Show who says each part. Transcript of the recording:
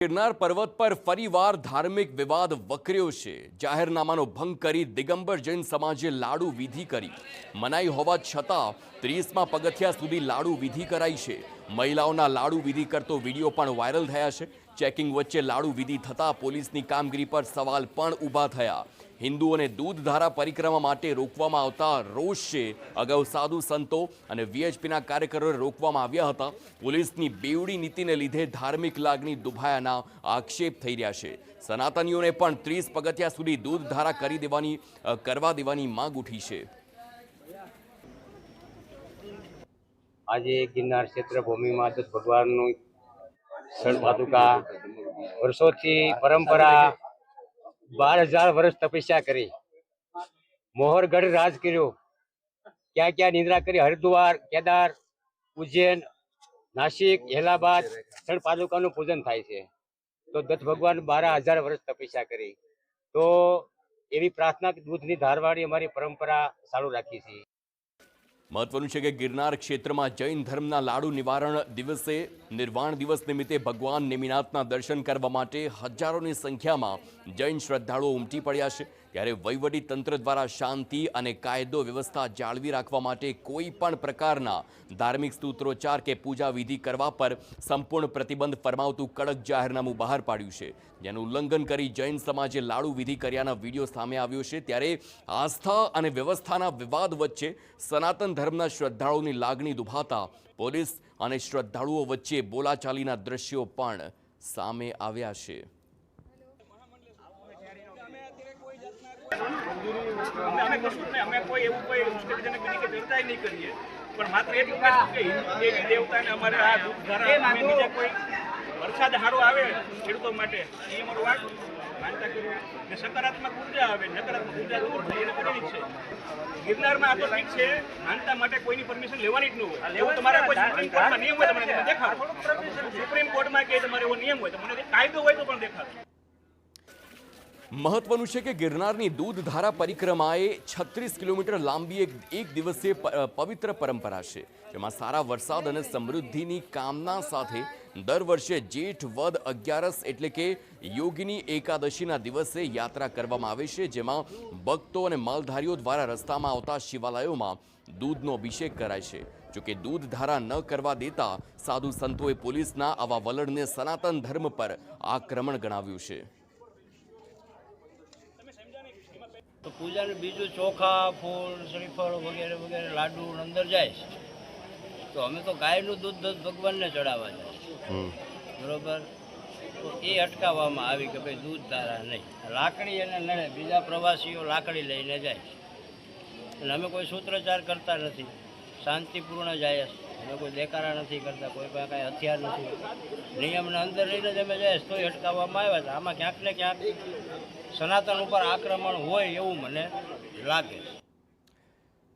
Speaker 1: गिरनार पर्वत पर फरीवार धार्मिक विवाद वकर्यो छे। जाહેરનામાનો ભંગ કરી દિગંબર જૈન સમાજે લાડુ વિધિ કરી। મનાઈ હોવા છતાં 30મા પગથિયા સુધી લાડુ વિધિ કરાઈ છે। મહિલાઓના લાડુ વિધિ કરતો વિડીયો પણ વાયરલ થયા છે। ચેકિંગ વચ્ચે લાડુ વિધિ થતા પોલીસની કામગીરી પર સવાલ પણ ઊભા થયા। હિન્દુઓને દૂધધારા પરિક્રમા માટે રોકવામાં આવતા રોષ છે। અગાઉ સાધુ સંતો અને વીએચપીના કાર્યકરોને રોકવામાં આવ્યા હતા। પોલીસની બેવડી નીતિને લીધે ધાર્મિક લાગણી દુભાયાના આક્ષેપ થઈ રહ્યા છે। સનાતનીઓને પણ 30 પગથિયા સુધી દૂધધારા કરવા દેવાની માંગ ઉઠી છે।
Speaker 2: आज गिरनार क्षेत्र भूमि में दत्त भगवान स्थल पादुका वर्षों की परंपरा 12,000 वर्ष तपस्या करी, मोहरगढ़ राज कर्यो, क्या क्या निद्रा करी, हरिद्वार, केदार, उज्जैन, नासिक, इलाहाबाद स्थल पादुका नु पूजन थाय छे। तो दत्त भगवान 12,000 वर्ष तपस्या करी। तो एवी प्रार्थना कि दूधनी धारवाड़ी अमारी परंपरा चालू राखी छे।
Speaker 1: महत्वનું છે કે ગિરનાર ક્ષેત્રમાં જૈન ધર્મના લાડુ નિર્વાણ દિવસ નિમિત્તે ભગવાન નેમિનાથના દર્શન કરવા માટે હજારોની સંખ્યામાં જૈન શ્રદ્ધાળુઓ ઉમટી પડ્યા છે। ત્યારે વહીવટી તંત્ર દ્વારા શાંતિ અને કાયદો વ્યવસ્થા જાળવી રાખવા માટે કોઈ પણ પ્રકારના ધાર્મિક સૂત્રોચ્ચાર કે પૂજા વિધિ કરવા પર સંપૂર્ણ પ્રતિબંધ ફરમાવતું કડક જાહેરનામું બહાર પાડ્યું છે, જેનું ઉલ્લંઘન કરી જૈન સમાજે લાડુ વિધિ કર્યાના વિડીયો સામે આવ્યો છે। ત્યારે આસ્થા અને વ્યવસ્થાના વિવાદ વચ્ચે સનાતન ધર્મના શ્રદ્ધાળુઓની લાગણી દુભાતા પોલીસ અને શ્રદ્ધાળુઓ વચ્ચે બોલાચાલીના દ્રશ્યો પણ સામે આવ્યા છે।
Speaker 3: અમે કશું નહીં, અમે કોઈ એવું કોઈ ઉશ્કેરજનક બીજી કે ચર્ચા નહીં કરીએ, પણ માત્ર એટલું કહીશું કે હિન્દુ દેવી દેવતાને અમારે આ દૂધધારા અમે બીજા કોઈ વરસાદ સારો આવે ખેડૂતો માટે એ અમારું વાત માનતા કર્યું ને સકારાત્મક ઉર્જા આવે, નકારાત્મક ઉર્જા દૂર થાય એને કરીને જ છે। ગિરનારમાં આ તો ઠીક છે, માનતા માટે કોઈની પરમિશન લેવાની જ ન હોય। એવું તમારા કોઈ સુપ્રીમ કોર્ટમાં નિયમ હોય તો મને દેખાડો, સુપ્રીમ કોર્ટમાં કે તમારે એવો નિયમ હોય તો મને કાયદો હોય તો પણ દેખાડો।
Speaker 1: મહત્વનું છે કે ગિરનારની દૂધધારા પરિક્રમાએ 36 કિલોમીટર લાંબી એક દિવસીય પવિત્ર પરંપરા છે, જેમાં સારા વરસાદ અને સમૃદ્ધિની કામના સાથે દર વર્ષે જેઠ વદ 11 એટલે કે યોગિની એકાદશીના દિવસે યાત્રા કરવામાં આવે છે, જેમાં ભક્તો અને માલધારીઓ દ્વારા રસ્તામાં આવતા શિવાલયોમાં દૂધનો અભિષેક કરાય છે। જોકે દૂધધારા ન કરવા દેતા સાધુ સંતોએ પોલીસના આવા વલણને સનાતન ધર્મ પર આક્રમણ ગણાવ્યું છે।
Speaker 4: તો પૂજાને બીજું ચોખા, ફૂલ, શ્રીફળ વગેરે વગેરે લાડુ અંદર જાય છે। તો અમે તો ગાયનું દૂધ ભગવાનને ચડાવવા જાય, બરોબર। તો એ અટકાવવામાં આવી કે ભાઈ દૂધ ધારા નહીં, લાકડી એને નડે, બીજા પ્રવાસીઓ લાકડી લઈને જાય છે, એટલે અમે કોઈ સૂત્રોચ્ચાર કરતા નથી, શાંતિપૂર્ણ જાય છે। અમે કોઈ દેકારા નથી કરતા, કોઈ પાસે કાંઈ હથિયાર નથી, નિયમના અંદર રહીને જ અમે જાય તોય અટકાવવામાં આવ્યા છે। આમાં ક્યાંક ને ક્યાંક સનાતન ઉપર આક્રમણ હોય એવું મને લાગે છે।